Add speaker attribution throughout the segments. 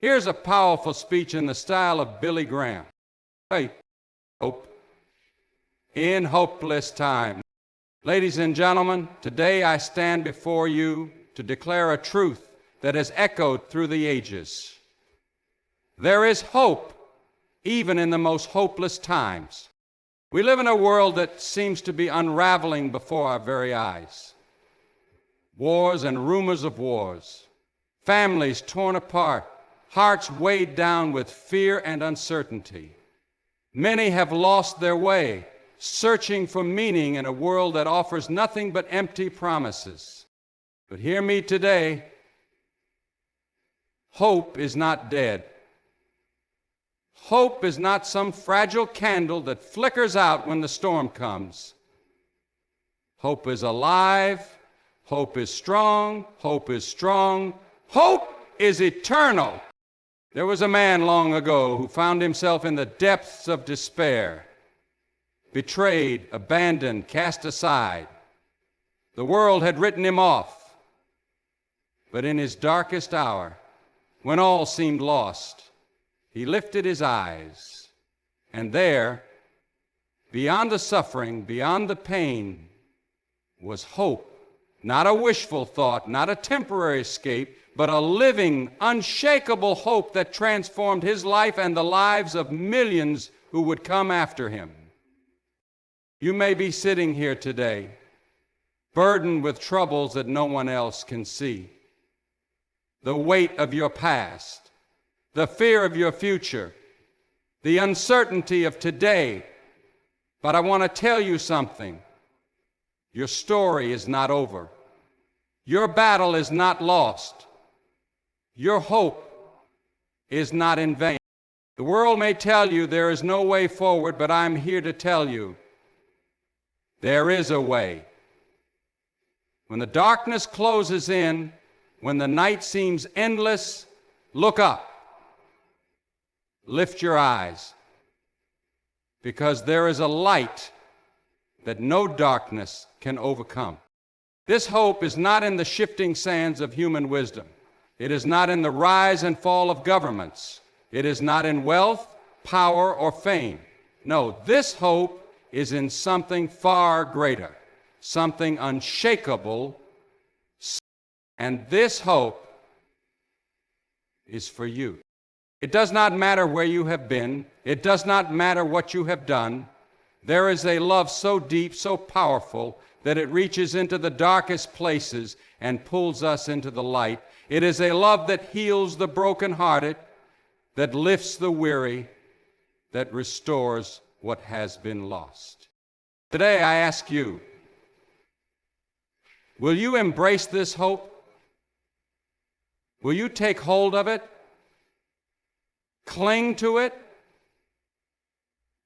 Speaker 1: Here's a powerful speech in the style of Billy Graham. Hey, hope in hopeless times. Ladies and gentlemen, today I stand before you to declare a truth that has echoed through the ages. There is hope even in the most hopeless times. We live in a world that seems to be unraveling before our very eyes. Wars and rumors of wars, families torn apart, hearts weighed down with fear and uncertainty. Many have lost their way, searching for meaning in a world that offers nothing but empty promises. But hear me today, hope is not dead. Hope is not some fragile candle that flickers out when the storm comes. Hope is alive. Hope is strong. Hope is strong. Hope is eternal. There was a man long ago who found himself in the depths of despair, betrayed, abandoned, cast aside. The world had written him off. But in his darkest hour, when all seemed lost, he lifted his eyes, and there, beyond the suffering, beyond the pain, was hope. Not a wishful thought, not a temporary escape, but a living, unshakable hope that transformed his life and the lives of millions who would come after him. You may be sitting here today, burdened with troubles that no one else can see. The weight of your past, the fear of your future, the uncertainty of today. But I want to tell you something. Your story is not over. Your battle is not lost. Your hope is not in vain. The world may tell you there is no way forward, but I'm here to tell you there is a way. When the darkness closes in, when the night seems endless, look up. Lift your eyes, because there is a light that no darkness can overcome. This hope is not in the shifting sands of human wisdom. It is not in the rise and fall of governments. It is not in wealth, power, or fame. No, this hope is in something far greater, something unshakable, and this hope is for you. It does not matter where you have been. It does not matter what you have done. There is a love so deep, so powerful, that it reaches into the darkest places and pulls us into the light. It is a love that heals the brokenhearted, that lifts the weary, that restores what has been lost. Today I ask you, will you embrace this hope? Will you take hold of it? Cling to it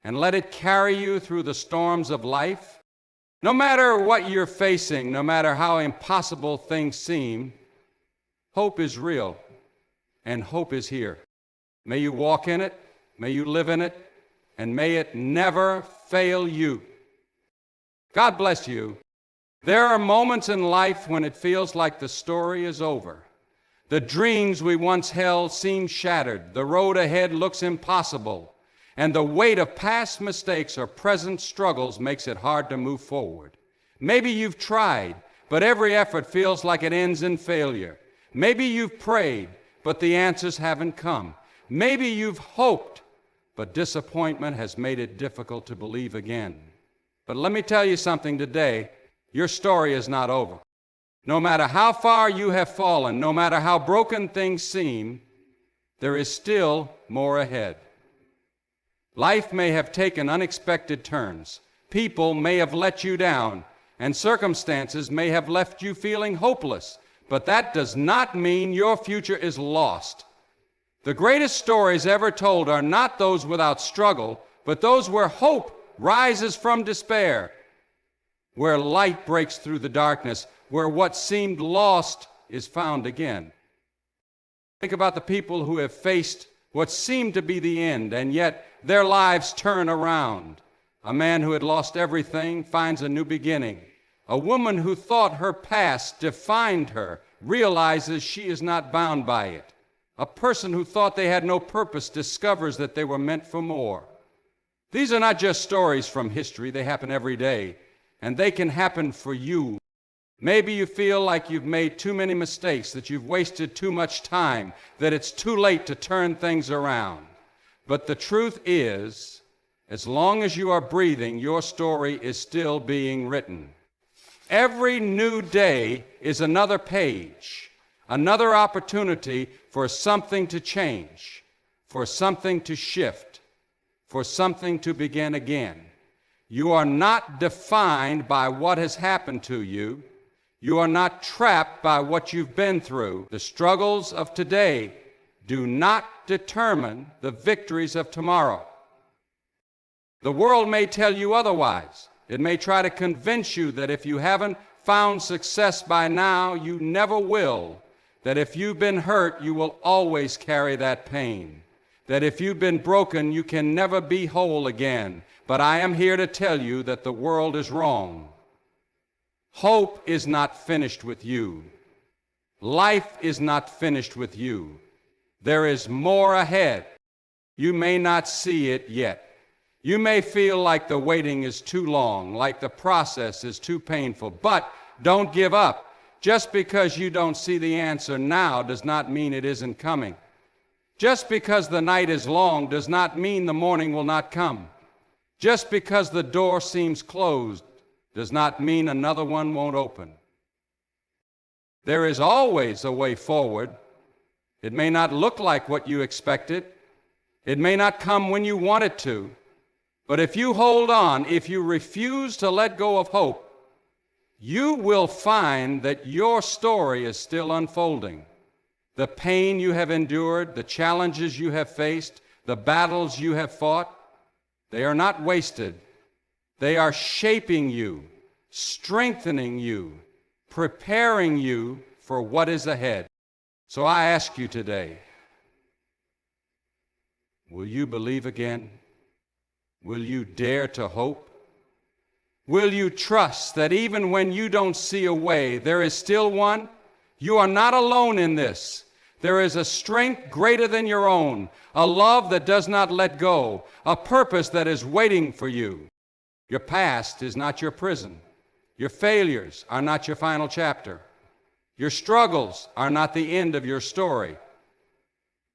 Speaker 1: and let it carry you through the storms of life. No matter what you're facing, no matter how impossible things seem, hope is real and hope is here. May you walk in it, may you live in it, and may it never fail you. God bless you. There are moments in life when it feels like the story is over. The dreams we once held seem shattered. The road ahead looks impossible. And the weight of past mistakes or present struggles makes it hard to move forward. Maybe you've tried, but every effort feels like it ends in failure. Maybe you've prayed, but the answers haven't come. Maybe you've hoped, but disappointment has made it difficult to believe again. But let me tell you something today. Your story is not over. No matter how far you have fallen, no matter how broken things seem, there is still more ahead. Life may have taken unexpected turns. People may have let you down, and circumstances may have left you feeling hopeless. But that does not mean your future is lost. The greatest stories ever told are not those without struggle, but those where hope rises from despair, where light breaks through the darkness, where what seemed lost is found again. Think about the people who have faced what seemed to be the end, and yet their lives turn around. A man who had lost everything finds a new beginning. A woman who thought her past defined her realizes she is not bound by it. A person who thought they had no purpose discovers that they were meant for more. These are not just stories from history. They happen every day, and they can happen for you. Maybe you feel like you've made too many mistakes, that you've wasted too much time, that it's too late to turn things around. But the truth is, as long as you are breathing, your story is still being written. Every new day is another page, another opportunity for something to change, for something to shift, for something to begin again. You are not defined by what has happened to you. You are not trapped by what you've been through. The struggles of today do not determine the victories of tomorrow. The world may tell you otherwise. It may try to convince you that if you haven't found success by now, you never will. That if you've been hurt, you will always carry that pain. That if you've been broken, you can never be whole again. But I am here to tell you that the world is wrong. Hope is not finished with you. Life is not finished with you. There is more ahead. You may not see it yet. You may feel like the waiting is too long, like the process is too painful, but don't give up. Just because you don't see the answer now does not mean it isn't coming. Just because the night is long does not mean the morning will not come. Just because the door seems closed does not mean another one won't open. There is always a way forward. It may not look like what you expected. It may not come when you want it to. But if you hold on, if you refuse to let go of hope, you will find that your story is still unfolding. The pain you have endured, the challenges you have faced, the battles you have fought, they are not wasted. They are shaping you, strengthening you, preparing you for what is ahead. So I ask you today, will you believe again? Will you dare to hope? Will you trust that even when you don't see a way, there is still one? You are not alone in this. There is a strength greater than your own, a love that does not let go, a purpose that is waiting for you. Your past is not your prison. Your failures are not your final chapter. Your struggles are not the end of your story.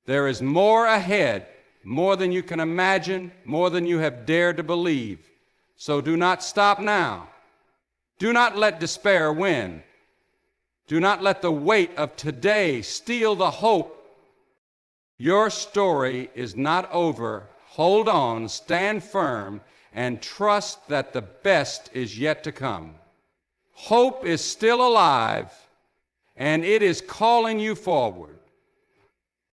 Speaker 1: There is more ahead, more than you can imagine, more than you have dared to believe. So do not stop now. Do not let despair win. Do not let the weight of today steal the hope. Your story is not over. Hold on, stand firm, and trust that the best is yet to come. Hope is still alive, and it is calling you forward.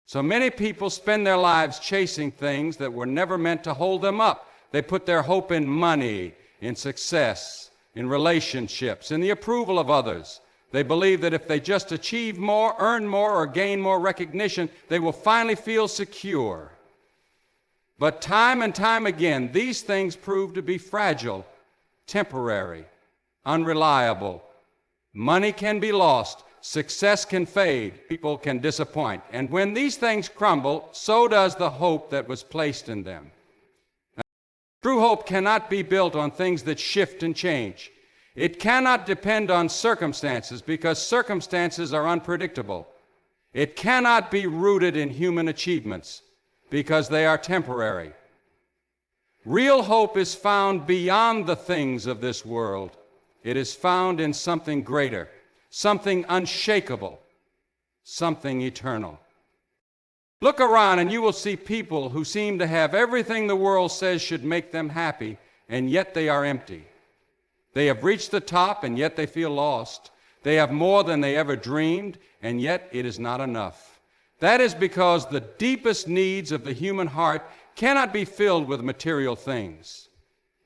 Speaker 1: So many people spend their lives chasing things that were never meant to hold them up. They put their hope in money, in success, in relationships, in the approval of others. They believe that if they just achieve more, earn more, or gain more recognition, they will finally feel secure. But time and time again, these things prove to be fragile, temporary, unreliable. Money can be lost. Success can fade, people can disappoint, and when these things crumble, so does the hope that was placed in them. Now, true hope cannot be built on things that shift and change. It cannot depend on circumstances because circumstances are unpredictable. It cannot be rooted in human achievements because they are temporary. Real hope is found beyond the things of this world. It is found in something greater, something unshakable, something eternal. Look around and you will see people who seem to have everything the world says should make them happy, and yet they are empty. They have reached the top, and yet they feel lost. They have more than they ever dreamed, and yet it is not enough. That is because the deepest needs of the human heart cannot be filled with material things.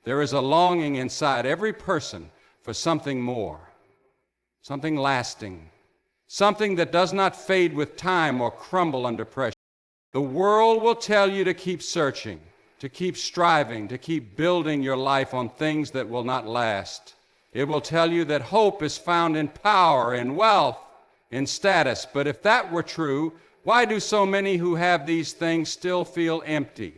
Speaker 1: There is a longing inside every person for something more, something lasting, something that does not fade with time or crumble under pressure. The world will tell you to keep searching, to keep striving, to keep building your life on things that will not last. It will tell you that hope is found in power, in wealth, in status. But if that were true, Why do so many who have these things still feel empty?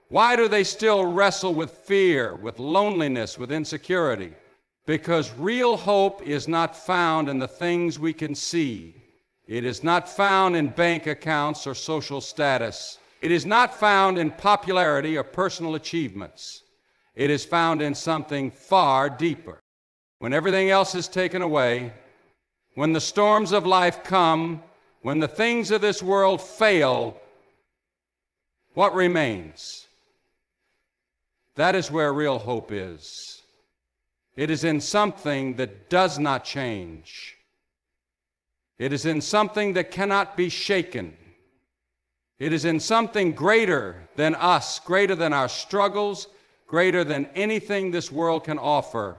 Speaker 1: Why do they still wrestle with fear, with loneliness, with insecurity? Because real hope is not found in the things we can see. It is not found in bank accounts or social status. It is not found in popularity or personal achievements. It is found in something far deeper. When everything else is taken away, when the storms of life come, when the things of this world fail, what remains? That is where real hope is. It is in something that does not change. It is in something that cannot be shaken. It is in something greater than us, greater than our struggles, greater than anything this world can offer.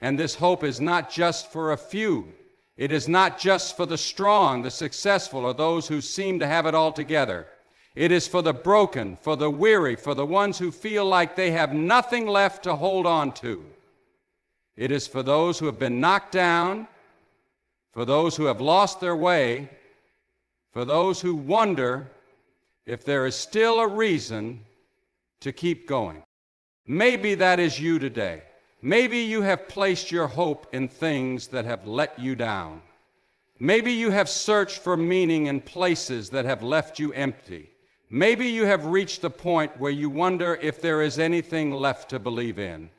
Speaker 1: And this hope is not just for a few. It is not just for the strong, the successful, or those who seem to have it all together. It is for the broken, for the weary, for the ones who feel like they have nothing left to hold on to. It is for those who have been knocked down, for those who have lost their way, for those who wonder if there is still a reason to keep going. Maybe that is you today. Maybe you have placed your hope in things that have let you down. Maybe you have searched for meaning in places that have left you empty. Maybe you have reached the point where you wonder if there is anything left to believe in.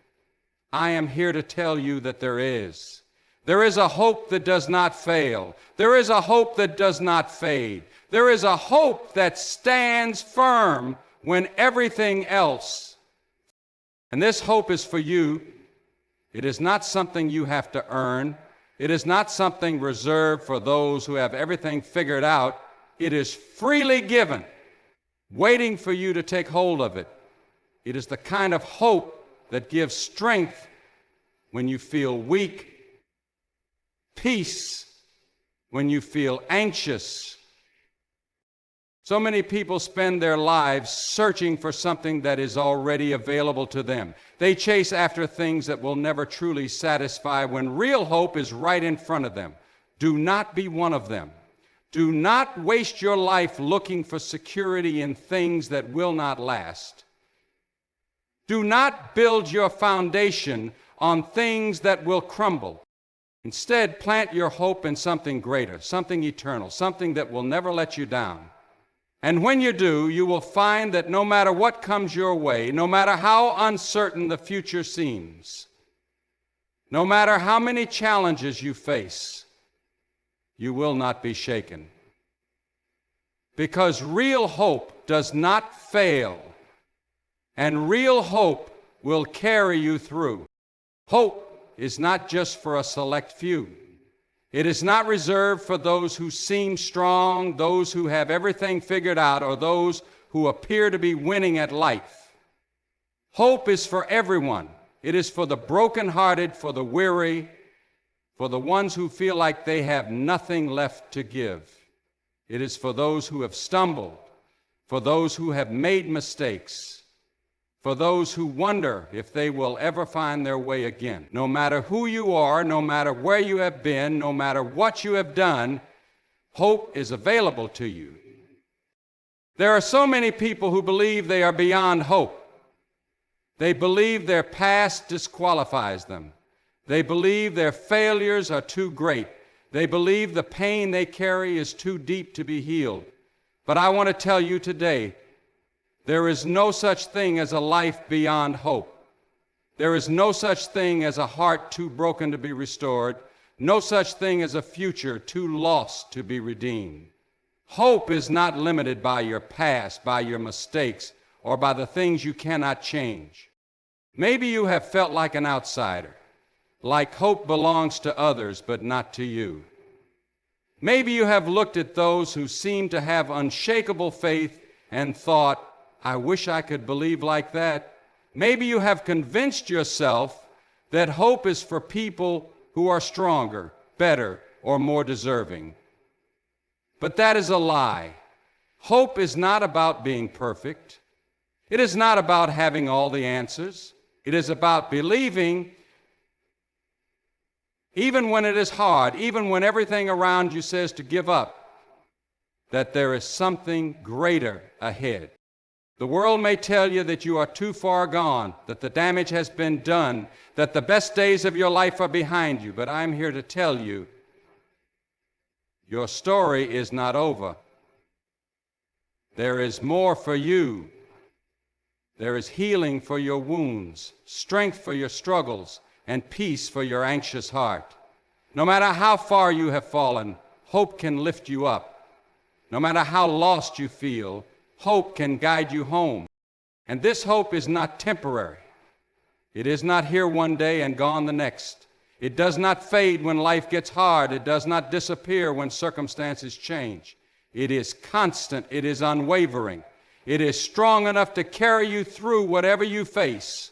Speaker 1: I am here to tell you that there is. There is a hope that does not fail. There is a hope that does not fade. There is a hope that stands firm when everything else. And this hope is for you. It is not something you have to earn. It is not something reserved for those who have everything figured out. It is freely given, waiting for you to take hold of it. It is the kind of hope that gives strength when you feel weak, peace when you feel anxious. So many people spend their lives searching for something that is already available to them. They chase after things that will never truly satisfy when real hope is right in front of them. Do not be one of them. Do not waste your life looking for security in things that will not last. Do not build your foundation on things that will crumble. Instead, plant your hope in something greater, something eternal, something that will never let you down. And when you do, you will find that no matter what comes your way, no matter how uncertain the future seems, no matter how many challenges you face, you will not be shaken. Because real hope does not fail, and real hope will carry you through. Hope is not just for a select few. It is not reserved for those who seem strong, those who have everything figured out, or those who appear to be winning at life. Hope is for everyone. It is for the brokenhearted, for the weary, for the ones who feel like they have nothing left to give. It is for those who have stumbled, for those who have made mistakes, for those who wonder if they will ever find their way again. No matter who you are, no matter where you have been, no matter what you have done, hope is available to you. There are so many people who believe they are beyond hope. They believe their past disqualifies them. They believe their failures are too great. They believe the pain they carry is too deep to be healed. But I want to tell you today, there is no such thing as a life beyond hope. There is no such thing as a heart too broken to be restored. No such thing as a future too lost to be redeemed. Hope is not limited by your past, by your mistakes, or by the things you cannot change. Maybe you have felt like an outsider, like hope belongs to others but not to you. Maybe you have looked at those who seem to have unshakable faith and thought, I wish I could believe like that. Maybe you have convinced yourself that hope is for people who are stronger, better, or more deserving. But that is a lie. Hope is not about being perfect. It is not about having all the answers. It is about believing even when it is hard, even when everything around you says to give up. that there is something greater ahead. The world may tell you that you are too far gone, that the damage has been done, that the best days of your life are behind you, but I'm here to tell you, your story is not over. There is more for you. There is healing for your wounds, strength for your struggles, and peace for your anxious heart. No matter how far you have fallen, hope can lift you up. No matter how lost you feel, hope can guide you home. And this hope is not temporary. It is not here one day and gone the next. It does not fade when life gets hard. It does not disappear when circumstances change. It is constant. It is unwavering. It is strong enough to carry you through whatever you face.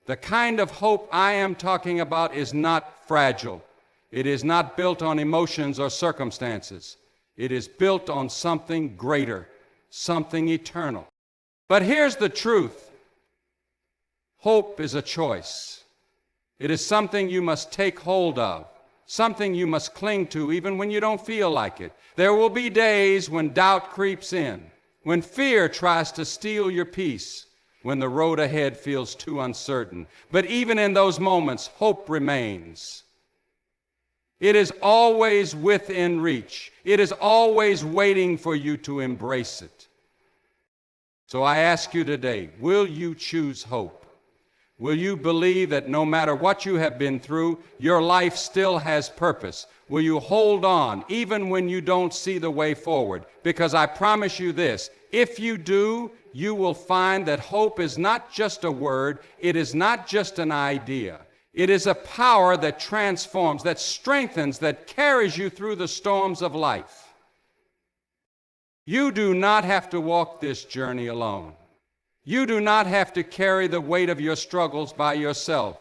Speaker 1: The kind of hope I am talking about is not fragile. It is not built on emotions or circumstances. It is built on something greater, something eternal. But here's the truth. Hope is a choice. It is something you must take hold of, something you must cling to even when you don't feel like it. There will be days when doubt creeps in, when fear tries to steal your peace, when the road ahead feels too uncertain. But even in those moments, hope remains. It is always within reach. It is always waiting for you to embrace it. So I ask you today, will you choose hope? Will you believe that no matter what you have been through, your life still has purpose? Will you hold on even when you don't see the way forward? Because I promise you this, if you do, you will find that hope is not just a word, it is not just an idea. It is a power that transforms, that strengthens, that carries you through the storms of life. You do not have to walk this journey alone. You do not have to carry the weight of your struggles by yourself.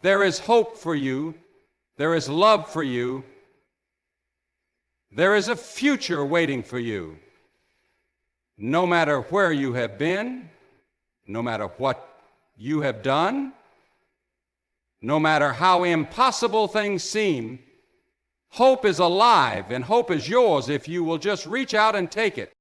Speaker 1: There is hope for you. There is love for you. There is a future waiting for you. No matter where you have been, no matter what you have done, no matter how impossible things seem, hope is alive and hope is yours if you will just reach out and take it.